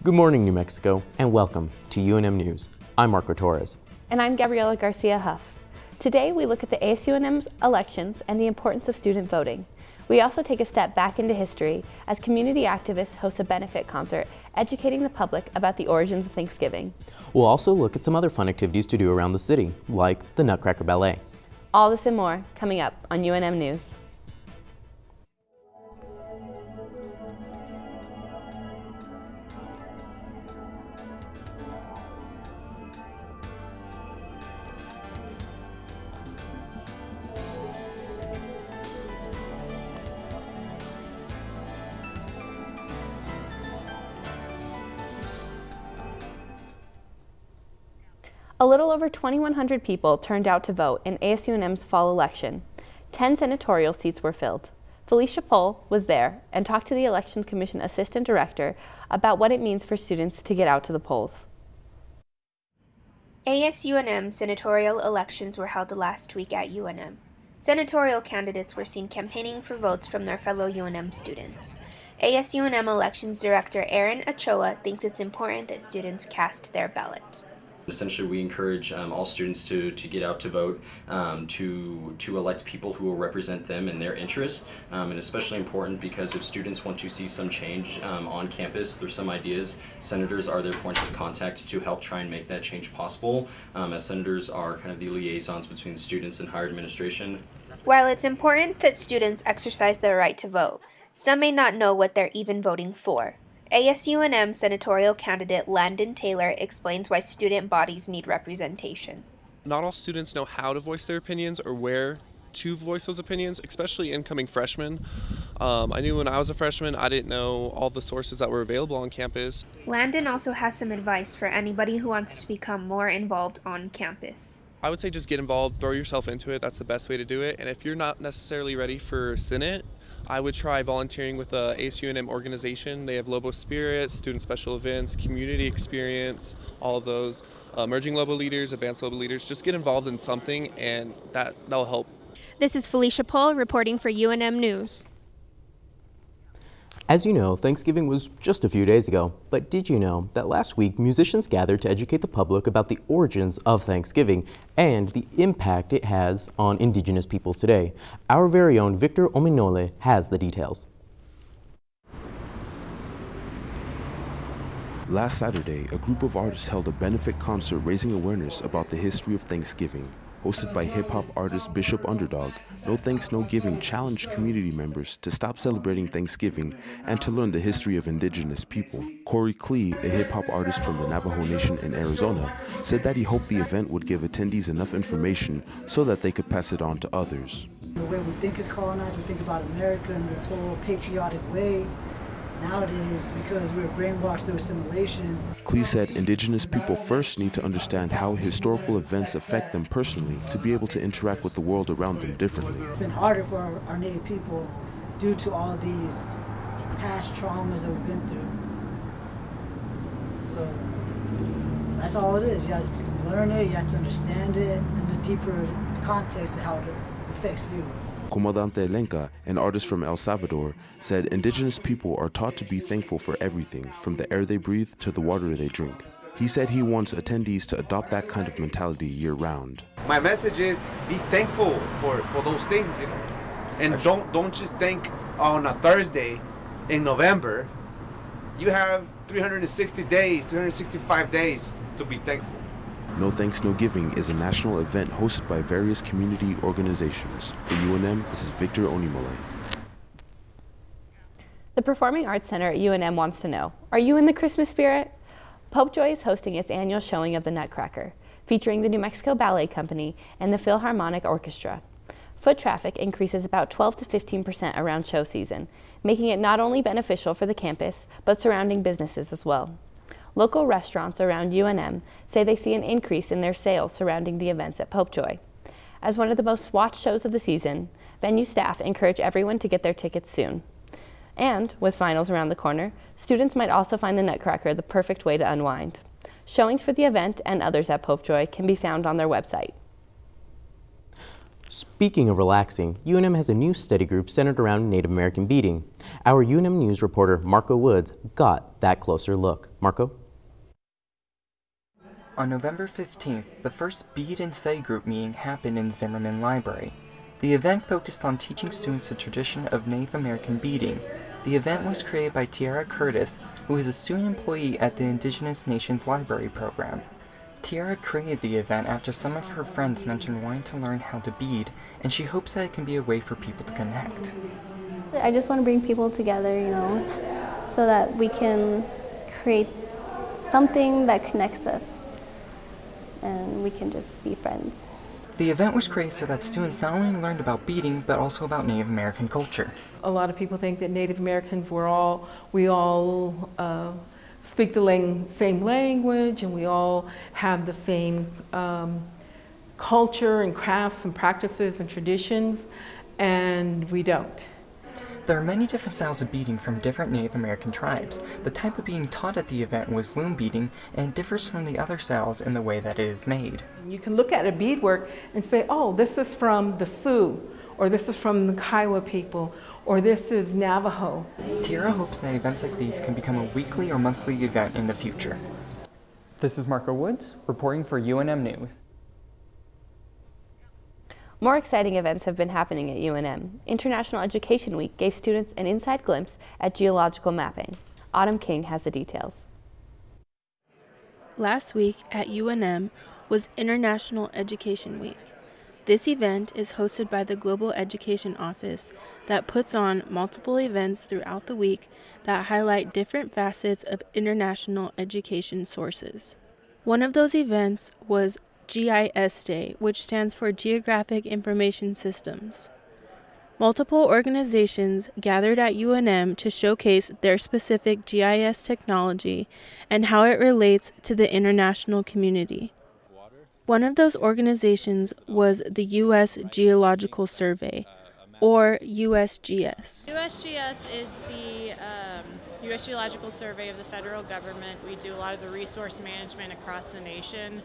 Good morning, New Mexico, and welcome to UNM News. I'm Marco Torres. And I'm Gabriela Garcia Huff. Today we look at the ASUNM's elections and the importance of student voting. We also take a step back into history as community activists host a benefit concert educating the public about the origins of Thanksgiving. We'll also look at some other fun activities to do around the city, like the Nutcracker Ballet. All this and more coming up on UNM News. A little over 2,100 people turned out to vote in ASUNM's fall election. 10 senatorial seats were filled. Felicia Pohl was there and talked to the Elections Commission Assistant Director about what it means for students to get out to the polls. ASUNM senatorial elections were held last week at UNM. Senatorial candidates were seen campaigning for votes from their fellow UNM students. ASUNM Elections Director Aaron Ochoa thinks it's important that students cast their ballot. Essentially, we encourage all students to get out to vote, to elect people who will represent them and their interests, and especially important because if students want to see some change on campus, there's some ideas. Senators are their points of contact to help try and make that change possible, as senators are kind of the liaisons between students and higher administration. While it's important that students exercise their right to vote, some may not know what they're even voting for. ASUNM senatorial candidate Landon Taylor explains why student bodies need representation. Not all students know how to voice their opinions or where to voice those opinions, especially incoming freshmen. I knew when I was a freshman, I didn't know all the sources that were available on campus. Landon also has some advice for anybody who wants to become more involved on campus. I would say just get involved, throw yourself into it. That's the best way to do it. And if you're not necessarily ready for Senate, I would try volunteering with the ASUNM organization. They have Lobo Spirit, student special events, community experience, all of those. Emerging Lobo leaders, advanced Lobo leaders, just get involved in something and that'll help. This is Felicia Pohl reporting for UNM News. As you know, Thanksgiving was just a few days ago, but did you know that last week musicians gathered to educate the public about the origins of Thanksgiving and the impact it has on indigenous peoples today? Our very own Victor Ominole has the details. Last Saturday, a group of artists held a benefit concert raising awareness about the history of Thanksgiving. Hosted by hip-hop artist Bishop Underdog, No Thanks No Giving challenged community members to stop celebrating Thanksgiving and to learn the history of indigenous people. Corey Klee, a hip-hop artist from the Navajo Nation in Arizona, said that he hoped the event would give attendees enough information so that they could pass it on to others. The way we think is colonized, we think about America in this whole patriotic way. Nowadays, because we're brainwashed through assimilation. Klee said indigenous people first need to understand how historical events affect them personally to be able to interact with the world around them differently. It's been harder for our native people due to all these past traumas that we've been through. So that's all it is. You have to learn it, you have to understand it, and the deeper context of how it affects you. Comandante Lenka, an artist from El Salvador, said indigenous people are taught to be thankful for everything, from the air they breathe to the water they drink. He said he wants attendees to adopt that kind of mentality year-round. My message is be thankful for those things, you know, and don't just think on a Thursday in November. You have 360 days, 365 days to be thankful. No Thanks No Giving is a national event hosted by various community organizations. For UNM, this is Victor Onimole. The Performing Arts Center at UNM wants to know, are you in the Christmas spirit? Popejoy is hosting its annual showing of the Nutcracker, featuring the New Mexico Ballet Company and the Philharmonic Orchestra. Foot traffic increases about 12 to 15% around show season, making it not only beneficial for the campus, but surrounding businesses as well. Local restaurants around UNM say they see an increase in their sales surrounding the events at Popejoy. As one of the most watched shows of the season, venue staff encourage everyone to get their tickets soon. And, with finals around the corner, students might also find the Nutcracker the perfect way to unwind. Showings for the event and others at Popejoy can be found on their website. Speaking of relaxing, UNM has a new study group centered around Native American beading. Our UNM News reporter Marco Woods got that closer look. Marco? On November 15th, the first Bead and Study Group meeting happened in Zimmerman Library. The event focused on teaching students the tradition of Native American beading. The event was created by Tiara Curtis, who is a student employee at the Indigenous Nations Library program. Tiara created the event after some of her friends mentioned wanting to learn how to bead, and she hopes that it can be a way for people to connect. I just want to bring people together, so that we can create something that connects us, and we can just be friends. The event was created so that students not only learned about beading, but also about Native American culture. A lot of people think that Native Americans we all speak the same language, and we all have the same culture and crafts and practices and traditions, and we don't. There are many different styles of beading from different Native American tribes. The type of beading taught at the event was loom beading, and it differs from the other styles in the way that it is made. You can look at a beadwork and say, oh, this is from the Sioux, or this is from the Kiowa people, or this is Navajo. Tiara hopes that events like these can become a weekly or monthly event in the future. This is Marco Woods, reporting for UNM News. More exciting events have been happening at UNM. International Education Week gave students an inside glimpse at geological mapping. Autumn King has the details. Last week at UNM was International Education Week. This event is hosted by the Global Education Office that puts on multiple events throughout the week that highlight different facets of international education sources. One of those events was GIS Day, which stands for Geographic Information Systems. Multiple organizations gathered at UNM to showcase their specific GIS technology and how it relates to the international community. One of those organizations was the U.S. Geological Survey, or USGS. USGS is the U.S. Geological Survey of the federal government. We do a lot of the resource management across the nation.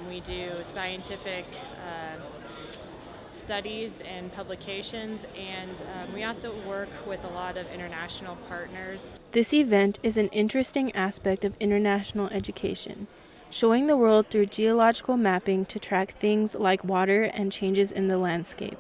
We do scientific studies and publications, and we also work with a lot of international partners. This event is an interesting aspect of international education, showing the world through geological mapping to track things like water and changes in the landscape.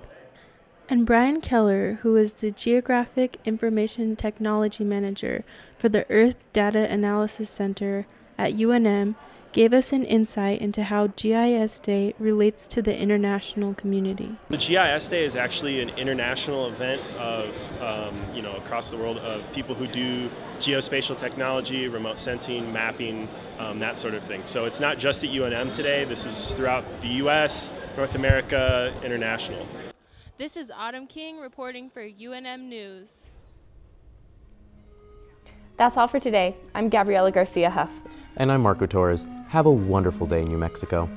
And Brian Keller, who is the Geographic Information Technology Manager for the Earth Data Analysis Center at UNM, gave us an insight into how GIS Day relates to the international community. The GIS Day is actually an international event of, across the world of people who do geospatial technology, remote sensing, mapping, that sort of thing. So it's not just at UNM today, this is throughout the US, North America, international. This is Autumn King reporting for UNM News. That's all for today. I'm Gabriela Garcia Huff. And I'm Marco Torres. Have a wonderful day in New Mexico.